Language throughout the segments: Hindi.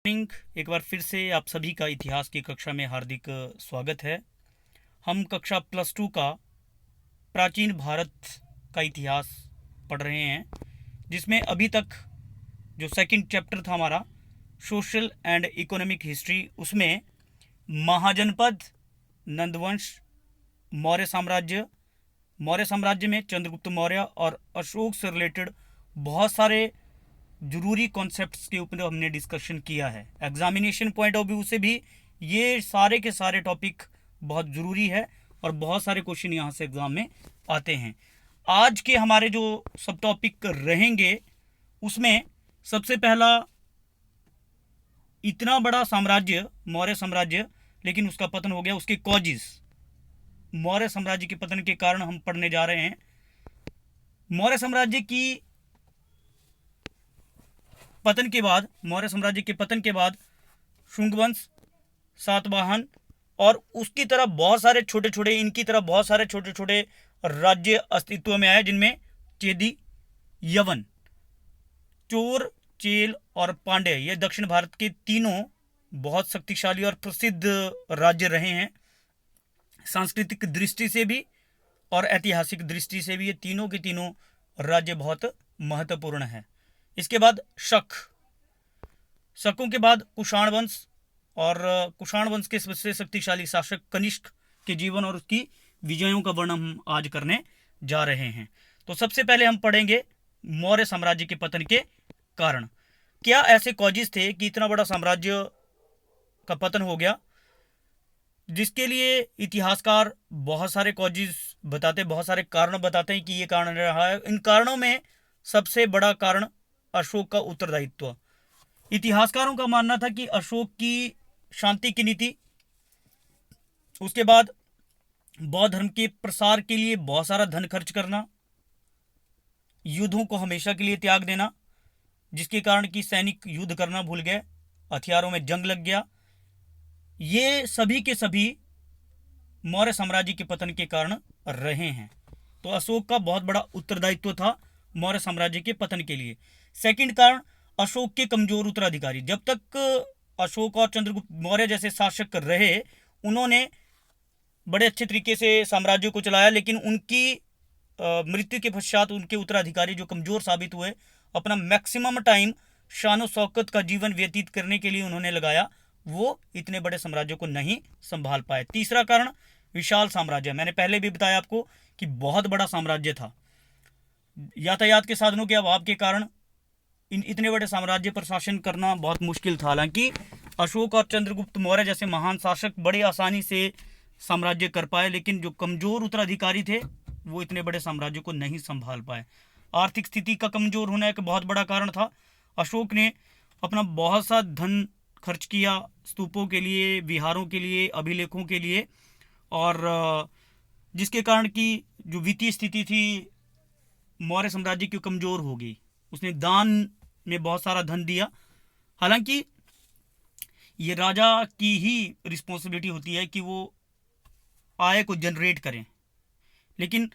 मॉर्निंग। एक बार फिर से आप सभी का इतिहास की कक्षा में हार्दिक स्वागत है। हम कक्षा +2 का प्राचीन भारत का इतिहास पढ़ रहे हैं, जिसमें अभी तक जो सेकंड चैप्टर था हमारा सोशल एंड इकोनॉमिक हिस्ट्री, उसमें महाजनपद, नंदवंश, मौर्य साम्राज्य में चंद्रगुप्त मौर्य और अशोक से रिलेटेड बहुत सारे जरूरी कॉन्सेप्ट्स के ऊपर हमने डिस्कशन किया है। एग्जामिनेशन पॉइंट ऑफ व्यू से भी ये सारे के सारे टॉपिक बहुत ज़रूरी है और बहुत सारे क्वेश्चन यहाँ से एग्ज़ाम में आते हैं। आज के हमारे जो सब टॉपिक रहेंगे उसमें सबसे पहला, इतना बड़ा साम्राज्य मौर्य साम्राज्य, लेकिन उसका पतन हो गया, उसके कॉजेस, मौर्य साम्राज्य के पतन के कारण हम पढ़ने जा रहे हैं। मौर्य साम्राज्य के पतन के बाद शुंगवंश, सातवाहन और उसकी तरह बहुत सारे छोटे छोटे राज्य अस्तित्व में आए, जिनमें चेदी, यवन, चोर, चेल और पांड्य, ये दक्षिण भारत के तीनों बहुत शक्तिशाली और प्रसिद्ध राज्य रहे हैं। सांस्कृतिक दृष्टि से भी और ऐतिहासिक दृष्टि से भी ये तीनों के तीनों राज्य बहुत महत्वपूर्ण है। इसके बाद शकों के बाद कुषाण वंश, और कुषाण वंश के सबसे शक्तिशाली शासक कनिष्क के जीवन और उसकी विजयों का वर्णन हम आज करने जा रहे हैं। तो सबसे पहले हम पढ़ेंगे मौर्य साम्राज्य के पतन के कारण। क्या ऐसे कॉजेस थे कि इतना बड़ा साम्राज्य का पतन हो गया, जिसके लिए इतिहासकार बहुत सारे कॉजेस बताते, बहुत सारे कारण बताते हैं कि ये कारण रहा है। इन कारणों में सबसे बड़ा कारण अशोक का उत्तरदायित्व। इतिहासकारों का मानना था कि अशोक की शांति की नीति, उसके बाद बौद्ध धर्म के प्रसार के लिए बहुत सारा धन खर्च करना, युद्धों को हमेशा के लिए त्याग देना, जिसके कारण कि सैनिक युद्ध करना भूल गए, हथियारों में जंग लग गया, ये सभी के सभी मौर्य साम्राज्य के पतन के कारण रहे हैं। तो अशोक का बहुत बड़ा उत्तरदायित्व था मौर्य साम्राज्य के पतन के लिए। सेकंड कारण, अशोक के कमजोर उत्तराधिकारी। जब तक अशोक और चंद्रगुप्त मौर्य जैसे शासक रहे, उन्होंने बड़े अच्छे तरीके से साम्राज्य को चलाया, लेकिन उनकी मृत्यु के पश्चात उनके उत्तराधिकारी जो कमजोर साबित हुए, अपना मैक्सिमम टाइम शान शौकत का जीवन व्यतीत करने के लिए उन्होंने लगाया, वो इतने बड़े साम्राज्य को नहीं संभाल पाए। तीसरा कारण, विशाल साम्राज्य। मैंने पहले भी बताया आपको कि बहुत बड़ा साम्राज्य था। यातायात के साधनों के अभाव के कारण इतने बड़े साम्राज्य पर शासन करना बहुत मुश्किल था। हालांकि अशोक और चंद्रगुप्त मौर्य जैसे महान शासक बड़े आसानी से साम्राज्य कर पाए, लेकिन जो कमजोर उत्तराधिकारी थे वो इतने बड़े साम्राज्य को नहीं संभाल पाए। आर्थिक स्थिति का कमजोर होना एक बहुत बड़ा कारण था। अशोक ने अपना बहुत सा धन खर्च किया स्तूपों के लिए, विहारों के लिए, अभिलेखों के लिए, और जिसके कारण की जो वित्तीय स्थिति थी मौर्य साम्राज्य की कमजोर हो गई। उसने दान में बहुत सारा धन दिया। हालांकि ये राजा की ही रिस्पॉन्सिबिलिटी होती है कि वो आय को जनरेट करें, लेकिन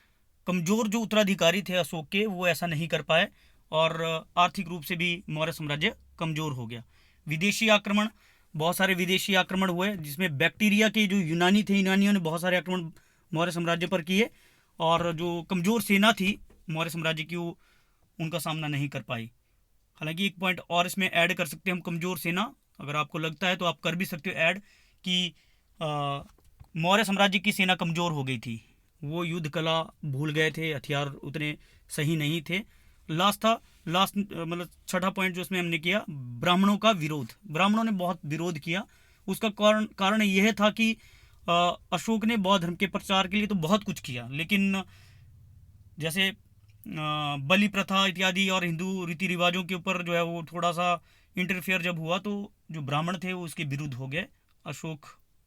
कमजोर जो उत्तराधिकारी थे अशोक के, वो ऐसा नहीं कर पाए और आर्थिक रूप से भी मौर्य साम्राज्य कमजोर हो गया। विदेशी आक्रमण, बहुत सारे विदेशी आक्रमण हुए, जिसमें बैक्टीरिया के जो यूनानी थे, यूनानियों ने बहुत सारे आक्रमण मौर्य साम्राज्य पर किए, और जो कमजोर सेना थी मौर्य साम्राज्य की, वो उनका सामना नहीं कर पाई। हालांकि एक पॉइंट और इसमें ऐड कर सकते हैं हम, कमजोर सेना, अगर आपको लगता है तो आप कर भी सकते हो ऐड, कि मौर्य साम्राज्य की सेना कमजोर हो गई थी, वो युद्ध कला भूल गए थे, हथियार उतने सही नहीं थे। लास्ट मतलब छठा पॉइंट जो इसमें हमने किया, ब्राह्मणों का विरोध। ब्राह्मणों ने बहुत विरोध किया। उसका कारण यह था कि अशोक ने बौद्ध धर्म के प्रचार के लिए तो बहुत कुछ किया, लेकिन जैसे बलि प्रथा इत्यादि और हिंदू रीति रिवाजों के ऊपर जो है वो थोड़ा सा इंटरफेयर जब हुआ, तो जो ब्राह्मण थे वो उसके विरुद्ध हो गए, अशोक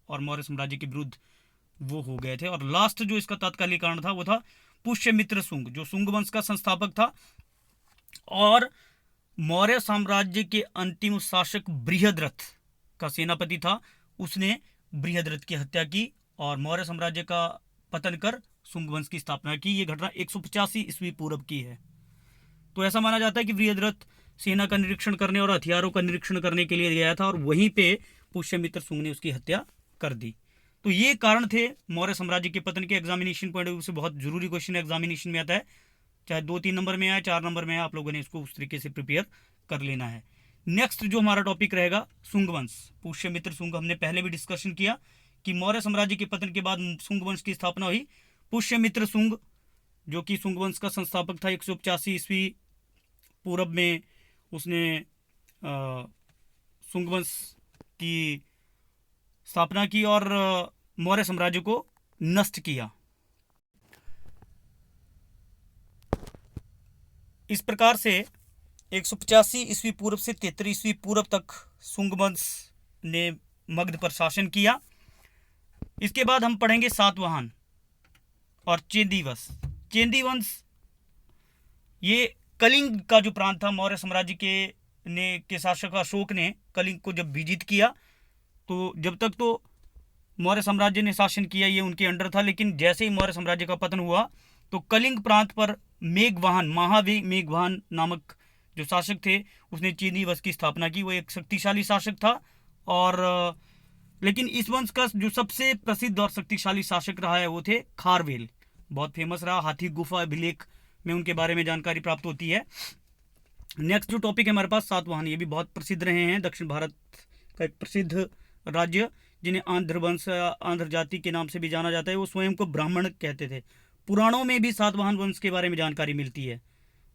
और मौर्य साम्राज्य के विरुद्ध वो हो गए थे। और लास्ट जो इसका तात्कालिक कारण था वो था पुष्यमित्र शुंग, जो शुंग वंश का संस्थापक था और मौर्य साम्राज्य के अंतिम शासक बृहद्रथ का सेनापति था। उसने बृहद्रथ की हत्या की और मौर्य साम्राज्य का पतन कर शुंग वंश की स्थापना की। ये घटना 185 ईस्वी पूर्व की है। तो ऐसा माना जाता है कि बृहद्रथ सेना का निरीक्षण करने और हथियारों का निरीक्षण करने के लिए गया था, और वहीं पे पुष्यमित्र शुंग ने उसकी हत्या कर दी। तो ये कारण थे मौर्य साम्राज्य के पतन के। एग्जामिनेशन पॉइंट ऑफ व्यू से बहुत जरूरी क्वेश्चन एग्जामिनेशन में आता है, चाहे 2-3 नंबर में आए, 4 नंबर में आए, आप लोगों ने इसको उस तरीके से प्रिपेयर कर लेना है। नेक्स्ट जो हमारा टॉपिक रहेगा शुंग वंश, पुष्यमित्र शुंग। हमने पहले भी डिस्कशन किया कि मौर्य साम्राज्य के पतन के बाद शुंग वंश की स्थापना हुई। पुष्यमित्र शुंग जो कि शुंग वंश का संस्थापक था, 185 ईस्वी पूर्व में उसने शुंग वंश की स्थापना की और मौर्य साम्राज्य को नष्ट किया। इस प्रकार से 185 ईस्वी पूर्व से 73 ईस्वी पूर्व तक शुंग वंश ने मगध पर शासन किया। इसके बाद हम पढ़ेंगे सातवाहन और चेदी वंश। चेदी वंश ये कलिंग का जो प्रांत था, मौर्य साम्राज्य के शासक अशोक ने कलिंग को जब विजित किया, तो जब तक तो मौर्य साम्राज्य ने शासन किया ये उनके अंडर था, लेकिन जैसे ही मौर्य साम्राज्य का पतन हुआ तो कलिंग प्रांत पर मेघवाहन नामक जो शासक थे, उसने चेदी वंश की स्थापना की। वो एक शक्तिशाली शासक था, और लेकिन इस वंश का जो सबसे प्रसिद्ध और शक्तिशाली शासक रहा है वो थे खारवेल। बहुत फेमस रहा, हाथी गुफा अभिलेख में उनके बारे में जानकारी प्राप्त होती है। नेक्स्ट जो टॉपिक है हमारे पास सातवाहन, ये भी बहुत प्रसिद्ध रहे हैं, दक्षिण भारत का एक प्रसिद्ध राज्य, जिन्हें आंध्र वंश, आंध्र जाति के नाम से भी जाना जाता है। वो स्वयं को ब्राह्मण कहते थे। पुराणों में भी सातवाहन वंश के बारे में जानकारी मिलती है,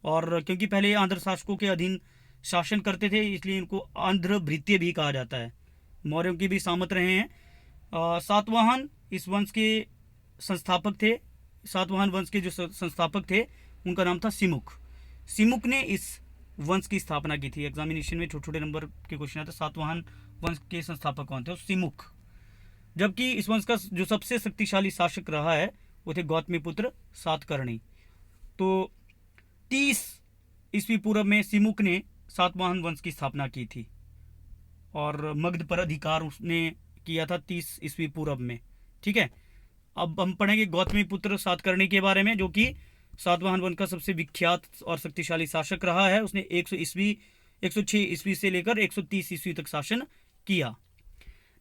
और क्योंकि पहले आंध्र शासकों के अधीन शासन करते थे, इसलिए इनको आंध्र भृत्य भी कहा जाता है। मौर्यों की भी सामंत रहे हैं। सातवाहन इस वंश के संस्थापक थे। सातवाहन वंश के जो संस्थापक थे उनका नाम था सिमुक। सिमुक ने इस वंश की स्थापना की थी। एग्जामिनेशन में छोटे छोटे नंबर के क्वेश्चन आते हैं, सातवाहन वंश के संस्थापक कौन थे? सिमुक। जबकि इस वंश का जो सबसे शक्तिशाली शासक रहा है वो थे गौतमीपुत्र सातकर्णी। तो 30 ईस्वी पूर्व में सिमुक ने सातवाहन वंश की स्थापना की थी, और मगध पर अधिकार उसने किया था 30 ईस्वी पूर्व में। ठीक है, अब हम पढ़ेंगे गौतमीपुत्र सातकर्णी के बारे में, जो कि सातवाहन वंश का सबसे विख्यात और शक्तिशाली शासक रहा है। उसने 106 ईस्वी से लेकर 130 ईस्वी तक शासन किया।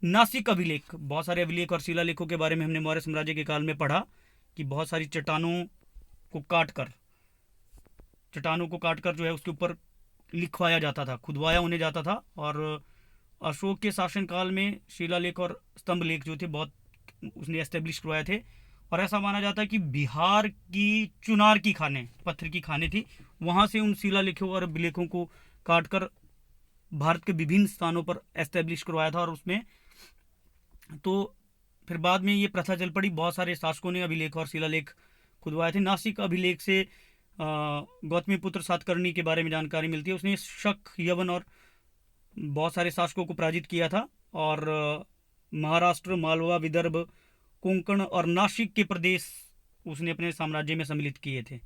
नासिक अभिलेख, बहुत सारे अभिलेख और शिलालेखों के बारे में हमने मौर्य साम्राज्य के काल में पढ़ा कि बहुत सारी चट्टानों को काटकर जो है उसके ऊपर लिखवाया जाता था, खुदवाया उन्हें जाता था। और अशोक के शासन काल में शिलालेख और स्तंभ लेख जो थे बहुत उसने एस्टेब्लिश करवाए थे। और ऐसा माना जाता है कि बिहार की चुनार की खानें, पत्थर की खानें थी, वहाँ से उन शिलालेखों और अभिलेखों को काटकर भारत के विभिन्न स्थानों पर एस्टेब्लिश करवाया था। और उसमें तो फिर बाद में ये प्रथा चल पड़ी, बहुत सारे शासकों ने अभिलेख और शिलालेख खुदवाए थे। नासिक अभिलेख से गौतमीपुत्र सातकर्णी के बारे में जानकारी मिलती है। उसने शक, यवन और बहुत सारे शासकों को पराजित किया था, और महाराष्ट्र, मालवा, विदर्भ, कोंकण और नासिक के प्रदेश उसने अपने साम्राज्य में सम्मिलित किए थे।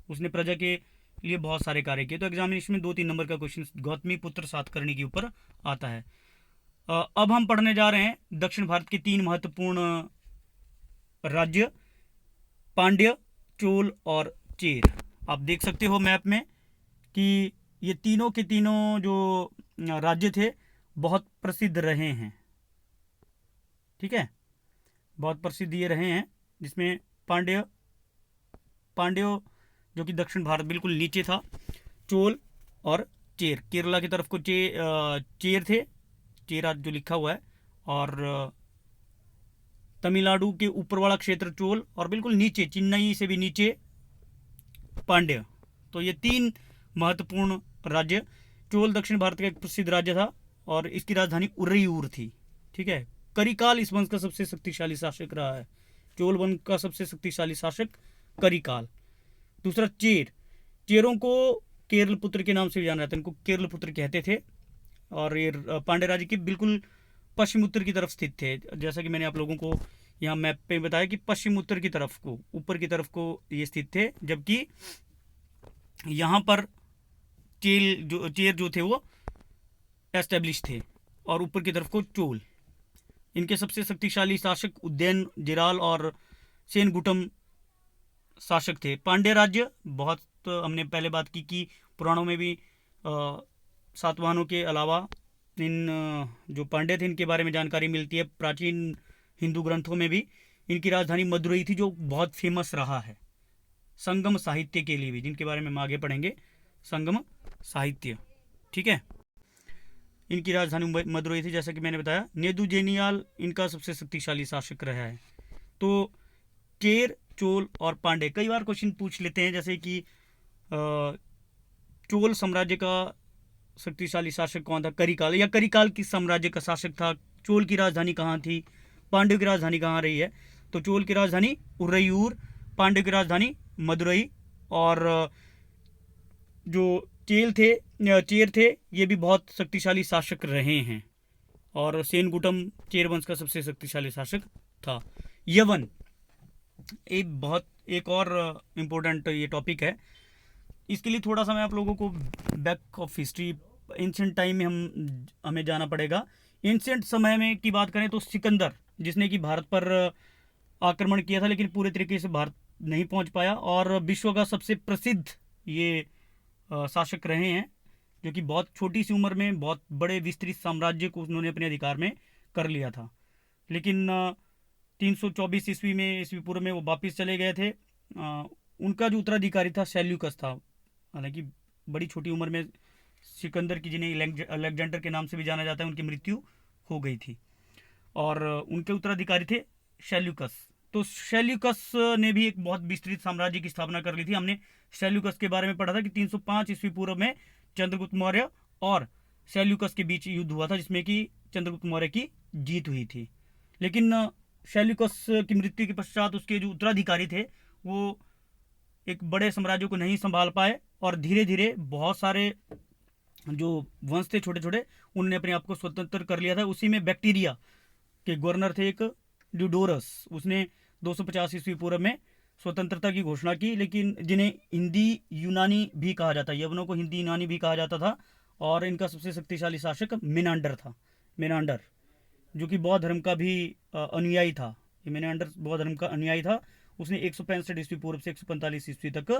उसने प्रजा के लिए बहुत सारे कार्य किए। तो एग्जामिनेशन में 2-3 नंबर का क्वेश्चन गौतमीपुत्र सातकर्णी के ऊपर आता है। अब हम पढ़ने जा रहे हैं दक्षिण भारत के 3 महत्वपूर्ण राज्य, पांड्य, चोल और चेर। आप देख सकते हो मैप में कि ये तीनों के तीनों जो राज्य थे बहुत प्रसिद्ध रहे हैं। ठीक है, बहुत प्रसिद्ध ये रहे हैं, जिसमें पांड्य जो कि दक्षिण भारत बिल्कुल नीचे था, चोल और चेर, केरला की तरफ को चेर थे, चेरा जो लिखा हुआ है, और तमिलनाडु के ऊपर वाला क्षेत्र चोल, और बिल्कुल नीचे चेन्नई से भी नीचे पांड्य। तो ये 3 महत्वपूर्ण राज्य। चोल दक्षिण भारत का एक प्रसिद्ध राज्य था और इसकी राजधानी उरैयूर थी। ठीक है, करिकाल इस वंश का सबसे शक्तिशाली शासक रहा है। चोल वंश का सबसे शक्तिशाली शासक करिकाल। दूसरा चेरों को केरल पुत्र के नाम से भी जाना जाता है, इनको केरल पुत्र कहते थे, और ये पांड्य राज्य के बिल्कुल पश्चिम उत्तर की तरफ स्थित थे। जैसा कि मैंने आप लोगों को यहाँ मैप पे बताया कि पश्चिम उत्तर की तरफ को, ऊपर की तरफ को ये स्थित थे, जबकि यहाँ पर चेर जो थे वो एस्टेब्लिश थे, और ऊपर की तरफ को चोल। इनके सबसे शक्तिशाली शासक उदयन, जिराल और सेनगुटम शासक थे। पांड्य राज्य बहुत हमने पहले बात की कि पुराणों में भी सातवाहनों के अलावा इन जो पांड्य थे इनके बारे में जानकारी मिलती है। प्राचीन हिंदू ग्रंथों में भी इनकी राजधानी मदुरई थी, जो बहुत फेमस रहा है संगम साहित्य के लिए भी, जिनके बारे में हम आगे पढ़ेंगे। संगम साहित्य, ठीक है। इनकी राजधानी मदुरई थी, जैसा कि मैंने बताया। नेदुजेनियाल इनका सबसे शक्तिशाली शासक रहा है। तो चेर, चोल और पांडे, कई बार क्वेश्चन पूछ लेते हैं, जैसे कि चोल साम्राज्य का शक्तिशाली शासक कौन था, करिकाल, या करिकाल किस साम्राज्य का शासक था, चोल की राजधानी कहाँ थी, पांड्यों की राजधानी कहाँ रही है। तो चोल की राजधानी उरैयूर, पांड्यों की राजधानी मदुरई, और जो चेर थे ये भी बहुत शक्तिशाली शासक रहे हैं, और सेनगुटम चेर वंश का सबसे शक्तिशाली शासक था। यवन एक और इम्पोर्टेंट ये टॉपिक है, इसके लिए थोड़ा सा मैं आप लोगों को back of history, ancient time में हमें जाना पड़ेगा। एंशिएंट समय में की बात करें तो सिकंदर, जिसने कि भारत पर आक्रमण किया था, लेकिन पूरे तरीके से भारत नहीं पहुंच पाया, और विश्व का सबसे प्रसिद्ध ये शासक रहे हैं, जो कि बहुत छोटी सी उम्र में बहुत बड़े विस्तृत साम्राज्य को उन्होंने अपने अधिकार में कर लिया था। लेकिन 324 ईस्वी में, ईस्वी पूर्व में वो वापिस चले गए थे। उनका जो उत्तराधिकारी था सेल्यूकस था। हालांकि बड़ी छोटी उम्र में सिकंदर की, जिन्हें अलेक्जेंडर के नाम से भी जाना जाता है, उनकी मृत्यु हो गई थी, और उनके उत्तराधिकारी थे सेल्यूकस। तो सेल्यूकस ने भी एक बहुत विस्तृत साम्राज्य की स्थापना कर ली थी। हमने सेल्यूकस के बारे में पढ़ा था कि 305 ईस्वी पूर्व में चंद्रगुप्त मौर्य और सेल्यूकस के बीच युद्ध हुआ था, जिसमें कि चंद्रगुप्त मौर्य की जीत हुई थी। लेकिन सेल्यूकस की मृत्यु के पश्चात उसके जो उत्तराधिकारी थे वो एक बड़े साम्राज्य को नहीं संभाल पाए, और धीरे धीरे बहुत सारे जो वंश थे छोटे छोटे, उन्होंने अपने आप को स्वतंत्र कर लिया था। उसी में बैक्टीरिया के गवर्नर थे एक ड्यूडोरस, उसने 250 ईस्वी पूर्व में स्वतंत्रता की घोषणा की, लेकिन जिन्हें हिंदी यूनानी भी कहा जाता है, यवनों को हिंदी यूनानी भी कहा जाता था। और इनका सबसे शक्तिशाली शासक मेनांडर था। मेनांडर जो कि बौद्ध धर्म का भी अनुयायी था। ये मेनांडर बौद्ध धर्म का अनुयायी था। उसने 165 ईस्वी पूर्व से 145 ईस्वी तक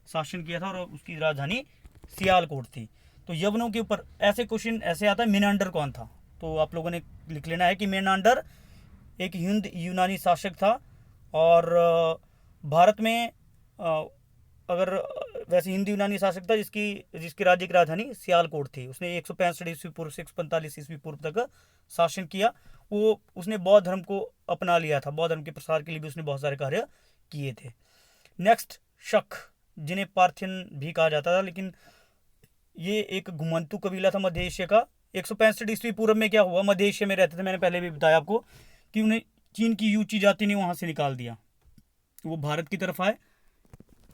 शासन किया था, और उसकी राजधानी सियालकोट थी। तो यवनों के ऊपर ऐसे क्वेश्चन ऐसे आता है, मेनांडर कौन था, तो आप लोगों ने लिख लेना है कि मेनांडर एक हिंद यूनानी शासक था। और भारत में अगर वैसे हिंद यूनानी शासक था जिसकी राज्य की राजधानी सियालकोट थी। उसने 165 ईस्वी पूर्व से 145 ईस्वी पूर्व तक शासन किया। उसने बौद्ध धर्म को अपना लिया था। बौद्ध धर्म के प्रसार के लिए भी उसने बहुत सारे कार्य किए थे। नेक्स्ट, शक, जिन्हें पार्थियन भी कहा जाता था, लेकिन ये एक घुमंतु कबीला था मध्य एशिया का। 165 ईस्वी पूर्व में क्या हुआ, मध्य एशिया में रहते थे, मैंने पहले भी बताया आपको कि उन्हें चीन की यूची जाति ने वहां से निकाल दिया, वो भारत की तरफ आए।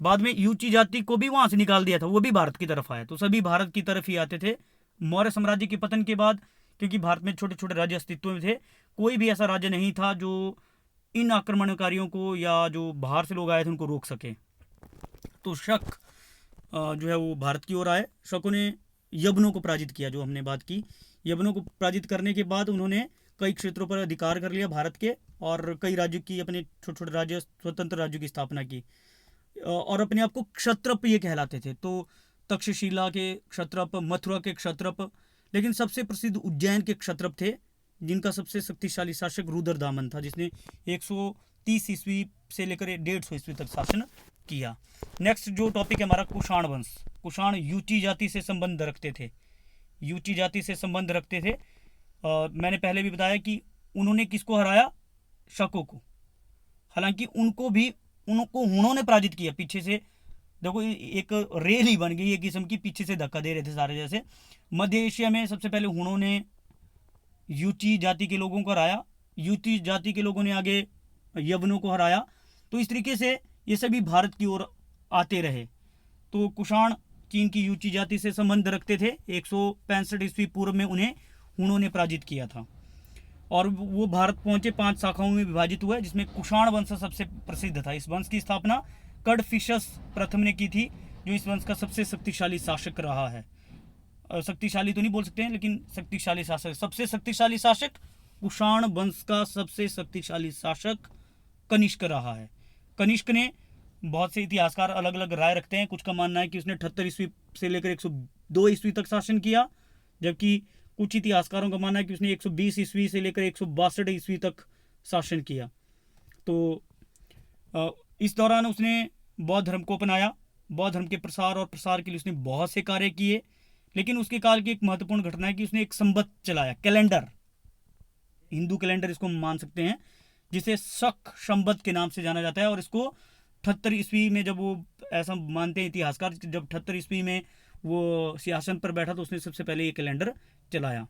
बाद में यूची जाति को भी वहां से निकाल दिया था, वो भी भारत की तरफ आए। तो सभी भारत की तरफ ही आते थे। मौर्य साम्राज्य के पतन के बाद, क्योंकि भारत में छोटे छोटे राज्य अस्तित्व में थे, कोई भी ऐसा राज्य नहीं था जो इन आक्रमणकारियों को या जो बाहर से लोग आए थे उनको रोक सके। तो शक जो है वो भारत की ओर आए। शकों ने यवनों को पराजित किया, जो हमने बात की। यवनों को पराजित करने के बाद उन्होंने कई क्षेत्रों पर अधिकार कर लिया भारत के, और कई राज्यों की, अपने छोटे छोटे राज्य, स्वतंत्र राज्यों की स्थापना की, और अपने आप को क्षत्रप ये कहलाते थे। तो तक्षशिला के क्षत्रप, मथुरा के क्षत्रप, लेकिन सबसे प्रसिद्ध उज्जैन के क्षत्रप थे, जिनका सबसे शक्तिशाली शासक रुद्रदामन था, जिसने 130 ईस्वी से लेकर 150 ईस्वी तक शासन किया। नेक्स्ट जो टॉपिक है हमारा, कुषाण वंश। कुषाण यूची जाति से संबंध रखते थे। यूची जाति से संबंध रखते थे। मैंने पहले भी बताया कि उन्होंने किसको हराया, शकों को। हालांकि उनको हुणों ने पराजित किया पीछे से। देखो एक रेल ही बन गई एक किस्म की, पीछे से धक्का दे रहे थे सारे। जैसे मध्य एशिया में सबसे पहले हुणों ने यूची जाति के लोगों को हराया, यूची जाति के लोगों ने आगे यवनों को हराया। तो इस तरीके से ये सभी भारत की ओर आते रहे। तो कुषाण चीन की यूची जाति से संबंध रखते थे। 165 ईस्वी पूर्व में उन्हें हुणों ने पराजित किया था, और वो भारत पहुंचे, 5 शाखाओं में विभाजित हुए, जिसमें कुषाण वंश सबसे प्रसिद्ध था। इस वंश की स्थापना कड़फिशस प्रथम ने की थी, जो इस वंश का सबसे शक्तिशाली शासक रहा है। शक्तिशाली तो नहीं बोल सकते हैं, लेकिन शक्तिशाली शासक, सबसे शक्तिशाली शासक कुषाण वंश का सबसे शक्तिशाली शासक कनिष्क रहा है। कनिष्क ने, बहुत से इतिहासकार अलग अलग राय रखते हैं, कुछ का मानना है कि उसने 78 ईस्वी से लेकर 102 ईस्वी तक शासन किया, जबकि कुछ इतिहासकारों का मानना है कि उसने 120 ईस्वी से लेकर 162 ईस्वी तक शासन किया। तो इस दौरान उसने बौद्ध धर्म को अपनाया। बौद्ध धर्म के प्रसार और प्रसार के लिए उसने बहुत से कार्य किए। लेकिन उसके काल की एक महत्वपूर्ण घटना है कि उसने एक संवत चलाया, कैलेंडर, हिंदू कैलेंडर इसको मान सकते हैं, जिसे शक संवत के नाम से जाना जाता है। और इसको 78 ईस्वी में, जब वो, ऐसा मानते हैं इतिहासकार, जब 78 ईस्वी में वो सिंहासन पर बैठा तो उसने सबसे पहले ये कैलेंडर चलाया।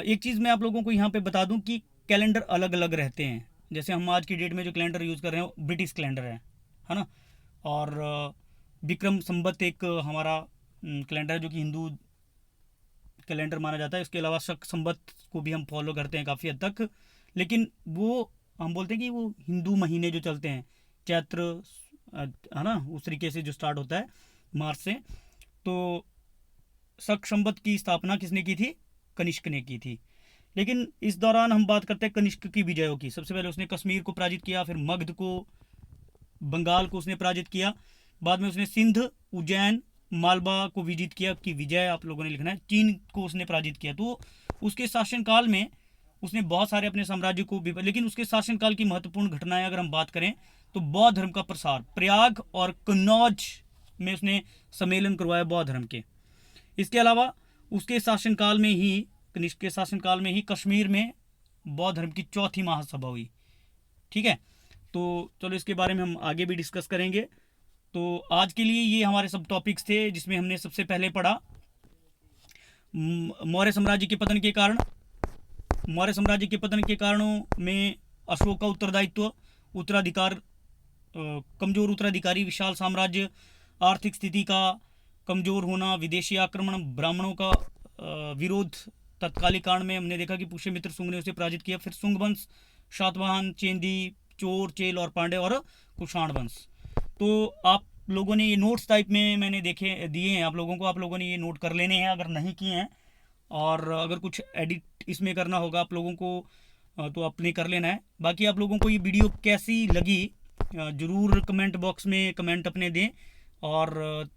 एक चीज़ मैं आप लोगों को यहाँ पे बता दूं कि कैलेंडर अलग अलग रहते हैं। जैसे हम आज की डेट में जो कैलेंडर यूज़ कर रहे हैं वो ब्रिटिश कैलेंडर है ना। और विक्रम संवत एक हमारा कैलेंडर है जो कि हिंदू कैलेंडर माना जाता है। इसके अलावा शक संवत को भी हम फॉलो करते हैं काफ़ी हद तक, लेकिन वो हम बोलते हैं कि वो हिंदू महीने जो चलते हैं, चैत्र, है ना, उस तरीके से जो स्टार्ट होता है मार्च से। तो शक संवत की स्थापना किसने की थी? कनिष्क ने की थी। लेकिन इस दौरान हम बात करते हैं कनिष्क की विजयों की। सबसे पहले उसने कश्मीर को पराजित किया, फिर मगध को, बंगाल को उसने पराजित किया। बाद में उसने सिंध, उज्जैन, मालवा को विजित किया, कि विजय आप लोगों ने लिखना है। चीन को उसने पराजित किया। तो उसके शासनकाल में उसने बहुत सारे अपने साम्राज्य को भी, लेकिन उसके शासनकाल की महत्वपूर्ण घटनाएं अगर हम बात करें तो बौद्ध धर्म का प्रसार, प्रयाग और कन्नौज में उसने सम्मेलन करवाया बौद्ध धर्म के। इसके अलावा उसके शासनकाल में ही, कनिष्क के शासनकाल में ही, कश्मीर में बौद्ध धर्म की चौथी महासभा हुई। ठीक है, तो चलो इसके बारे में हम आगे भी डिस्कस करेंगे। तो आज के लिए ये हमारे सब टॉपिक्स थे, जिसमें हमने सबसे पहले पढ़ा मौर्य साम्राज्य के पतन के कारण। मौर्य साम्राज्य के पतन के कारणों में अशोक का उत्तरदायित्व, उत्तराधिकार, कमजोर उत्तराधिकारी, विशाल साम्राज्य, आर्थिक स्थिति का कमजोर होना, विदेशी आक्रमण, ब्राह्मणों का विरोध। तत्कालिक कांड में हमने देखा कि पुष्यमित्र शुंग ने उसे पराजित किया। फिर शुंग वंश, शातवाहन, चेंदी, चोर, चेल और पांडे और कुषाण वंश। तो आप लोगों ने ये नोट्स टाइप में मैंने देखे दिए हैं आप लोगों को, आप लोगों ने ये नोट कर लेने हैं अगर नहीं किए हैं। और अगर कुछ एडिट इसमें करना होगा आप लोगों को तो अपने कर लेना है। बाकी आप लोगों को ये वीडियो कैसी लगी ज़रूर कमेंट बॉक्स में कमेंट अपने दें। और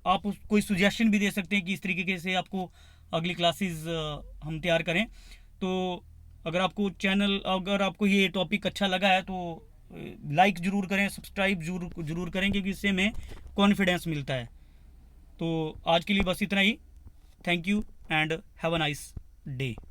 आप कोई सुजेशन भी दे सकते हैं कि इस तरीके से आपको अगली क्लासेस हम तैयार करें। तो अगर आपको ये टॉपिक अच्छा लगा है तो लाइक ज़रूर करें, सब्सक्राइब ज़रूर करें, क्योंकि इससे हमें कॉन्फिडेंस मिलता है। तो आज के लिए बस इतना ही। Thank you and have a nice day.